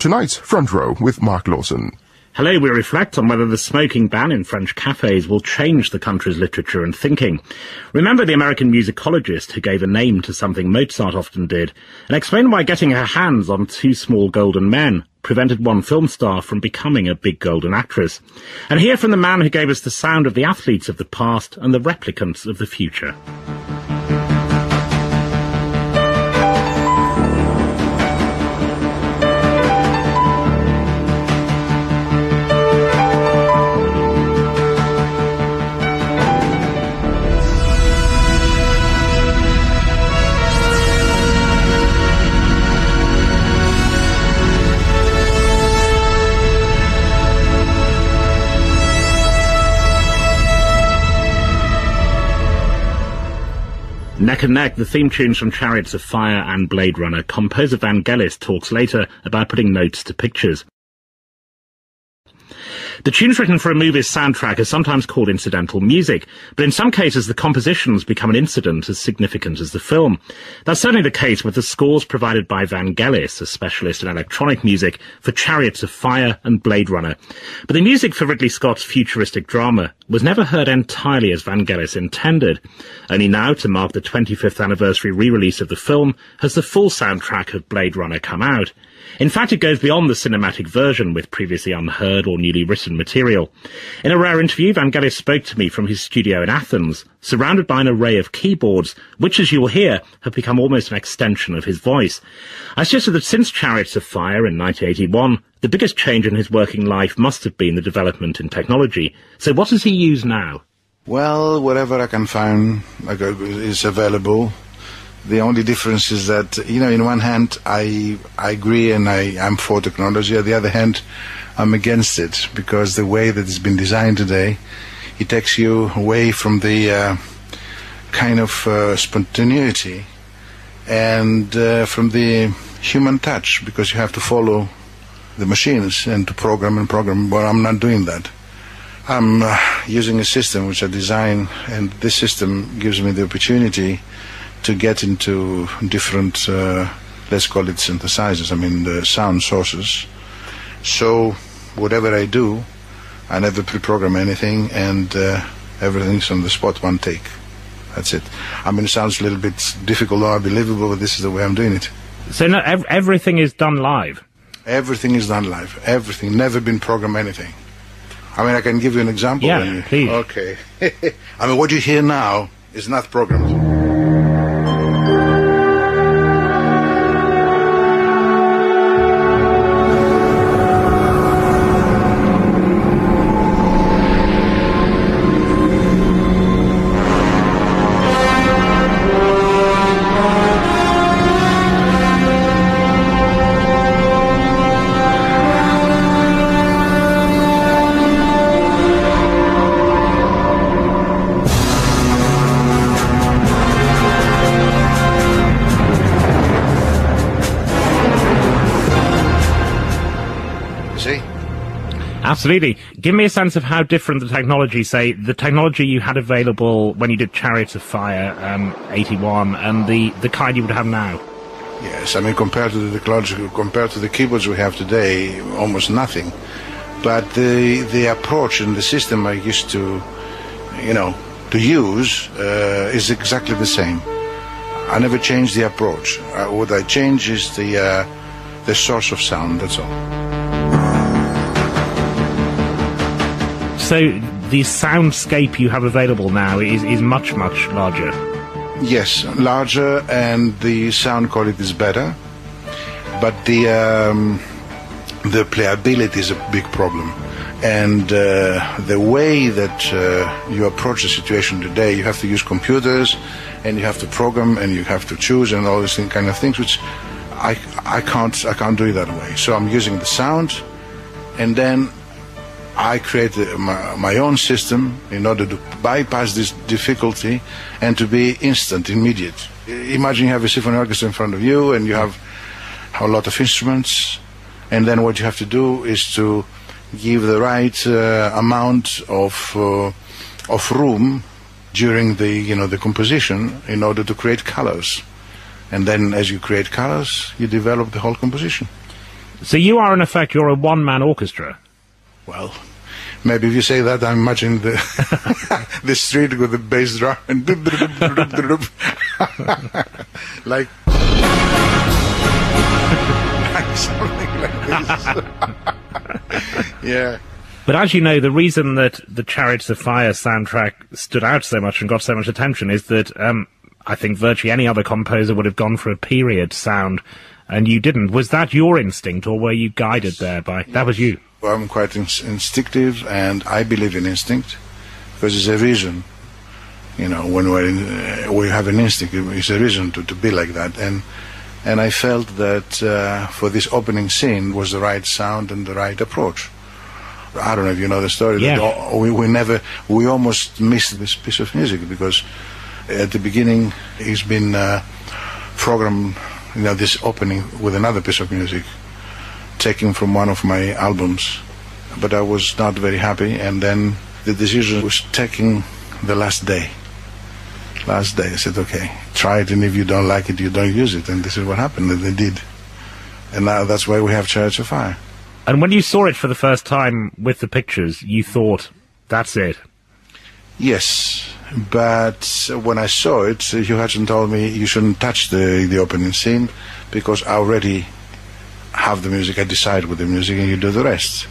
tonight's Front Row with Mark Lawson. Hello, we reflect on whether the smoking ban in French cafes will change the country's literature and thinking. Remember the American musicologist who gave a name to something Mozart often did, and explain why getting her hands on two small golden men prevented one film star from becoming a big golden actress. And hear from the man who gave us the sound of the athletes of the past and the replicants of the future. Neck and Neck, the theme tunes from Chariots of Fire and Blade Runner. Composer Vangelis talks later about putting notes to pictures. The tunes written for a movie's soundtrack are sometimes called incidental music, but in some cases the compositions become an incident as significant as the film. That's certainly the case with the scores provided by Vangelis, a specialist in electronic music, for Chariots of Fire and Blade Runner. But the music for Ridley Scott's futuristic drama was never heard entirely as Vangelis intended. Only now, to mark the 25th anniversary re-release of the film, has the full soundtrack of Blade Runner come out. In fact, it goes beyond the cinematic version with previously unheard or newly written material. In a rare interview, Vangelis spoke to me from his studio in Athens, surrounded by an array of keyboards, which, as you will hear, have become almost an extension of his voice. I suggested that since Chariots of Fire in 1981, the biggest change in his working life must have been the development in technology. So what does he use now? Well, whatever I can find is available. The only difference is that, in one hand, I agree and I'm for technology. On the other hand, I'm against it, because the way that it's been designed today, it takes you away from the kind of spontaneity and from the human touch, because you have to follow the machines and to program. But I'm not doing that. I'm using a system which I design, and this system gives me the opportunity to get into different, let's call it synthesizers, the sound sources. So whatever I do, I never pre-program anything, and everything's on the spot, one take. That's it. It sounds a little bit difficult or unbelievable, but this is the way I'm doing it. So no, everything is done live? Everything is done live. Everything. Never been programmed anything. I can give you an example. Yeah, please. Okay. What you hear now is not programmed. Absolutely. Give me a sense of how different the technology, say, the technology you had available when you did Chariots of Fire, 81, and the kind you would have now. Yes, compared to the technology, compared to the keyboards we have today, almost nothing. But the approach and the system I used to, to use is exactly the same. I never changed the approach. What I change is the source of sound, that's all. So the soundscape you have available now is much, much larger. Yes, larger, and the sound quality is better, but the playability is a big problem. And the way that you approach the situation today, you have to use computers, and you have to program, and you have to choose, and all these kind of things, which I can't do it that way. So I'm using the sound, and then I created my own system in order to bypass this difficulty and to be instant, immediate. Imagine you have a symphony orchestra in front of you, and you have a lot of instruments, and then what you have to do is to give the right amount of room during the composition in order to create colors. And then as you create colors, you develop the whole composition. So you are, in effect, you're a one-man orchestra. Well, maybe if you say that, I'm imagining the the street with the bass drum and like something like this. Yeah. But as you know, the reason that the Chariots of Fire soundtrack stood out so much and got so much attention is that I think virtually any other composer would have gone for a period sound, and you didn't. Was that your instinct, or were you guided there by... That was you? Well, I'm quite instinctive, and I believe in instinct, because it's a reason. You know, when we have an instinct, it's a reason to be like that. And I felt that for this opening scene was the right sound and the right approach. I don't know if you know the story. Yeah. That we almost missed this piece of music because at the beginning it's been programmed, you know, this opening with another piece of music taken from one of my albums, but I was not very happy, and then the decision was taken the last day. I said, okay, try it, and if you don't like it, you don't use it, and this is what happened, and they did. And now that's why we have Chariots of Fire. And when you saw it for the first time with the pictures, you thought, that's it? Yes, but when I saw it, Hugh Hudson told me you shouldn't touch the opening scene because I already have the music, I decide with the music, and you do the rest.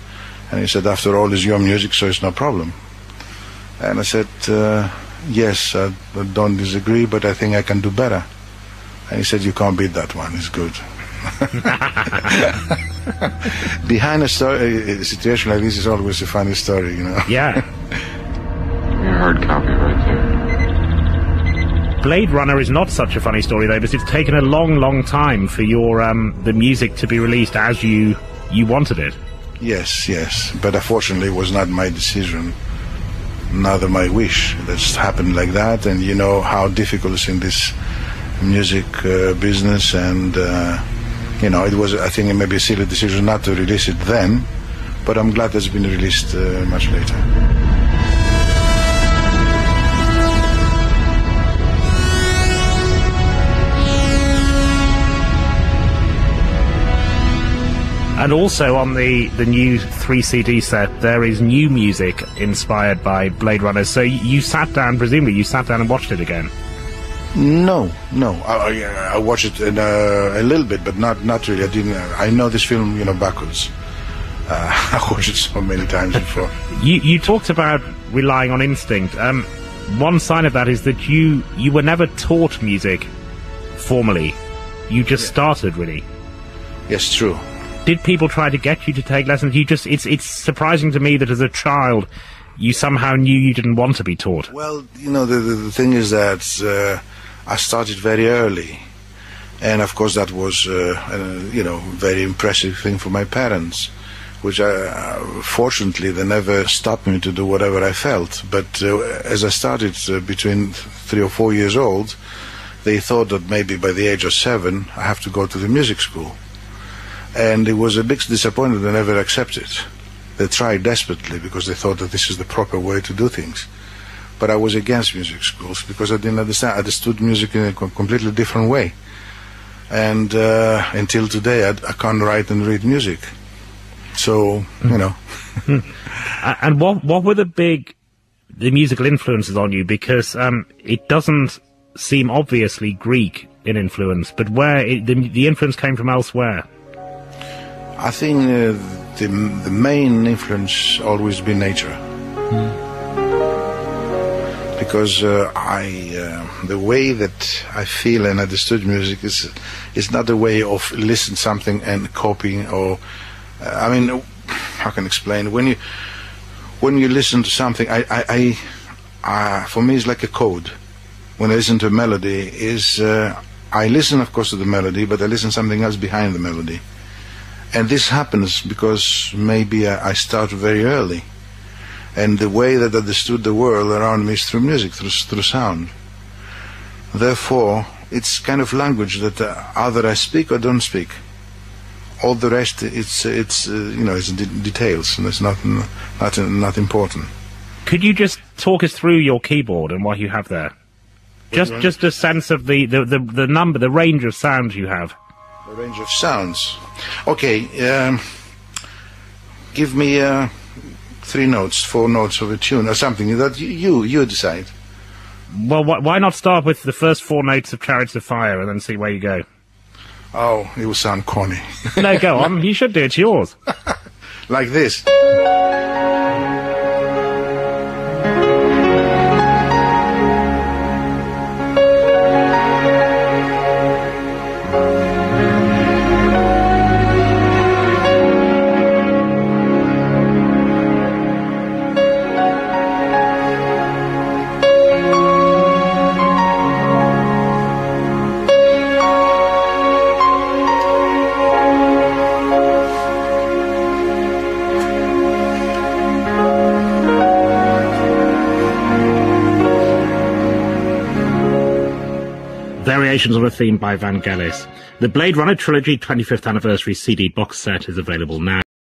And he said, after all, it's your music, so it's no problem. And I said, yes, I don't disagree, but I think I can do better. And he said, you can't beat that one, it's good. Behind a situation like this is always a funny story, you know. Yeah. Your hard copy right there. Blade Runner is not such a funny story, though, because it's taken a long, long time for your the music to be released as you wanted it. Yes, but unfortunately it was not my decision, neither my wish. That just happened like that, and you know how difficult it is in this music business, and you know, it was, I think, maybe a silly decision not to release it then, but I'm glad it's been released much later. And also on the new 3 CD set, there is new music inspired by Blade Runner. So you sat down, presumably you sat down and watched it again? No. I watched it a little bit, but not really. I know this film, you know, backwards. I watched it so many times before. You talked about relying on instinct. One sign of that is that you were never taught music formally. You just started, really. Yes, true. Did people try to get you to take lessons? It's surprising to me that as a child you somehow knew you didn't want to be taught. Well, you know, the thing is that I started very early, and of course that was you know, very impressive thing for my parents, which fortunately they never stopped me to do whatever I felt. But as I started between 3 or 4 years old, they thought that maybe by the age of 7 I have to go to the music school. And it was a big disappointment. They never accepted. They tried desperately because they thought that this is the proper way to do things. But I was against music schools because I didn't understand. I understood music in a completely different way. And until today, I can't write and read music. So, you know. And what were the musical influences on you? Because it doesn't seem obviously Greek in influence, but where the influence came from elsewhere. I think the main influence always been nature, because the way that I feel and understood music is not a way of listening something and copying, or I mean, how can I explain? When you listen to something, I for me it's like a code. When I listen to a melody, I listen of course to the melody, but I listen something else behind the melody. And this happens because maybe I started very early. And the way that I understood the world around me is through music, through sound. Therefore, it's kind of language that either I speak or don't speak. All the rest, it's you know, it's details, and it's not important. Could you just talk us through your keyboard and what you have there? Just a sense of the number, the range of sounds you have. A range of sounds. Okay, give me 3 notes, 4 notes of a tune or something that you decide. Well, why not start with the first 4 notes of Chariots of Fire and then see where you go? Oh, it will sound corny. No, go on. You should do it. It's yours. Like this. Variations on a Theme by Vangelis. The Blade Runner Trilogy 25th Anniversary CD box set is available now.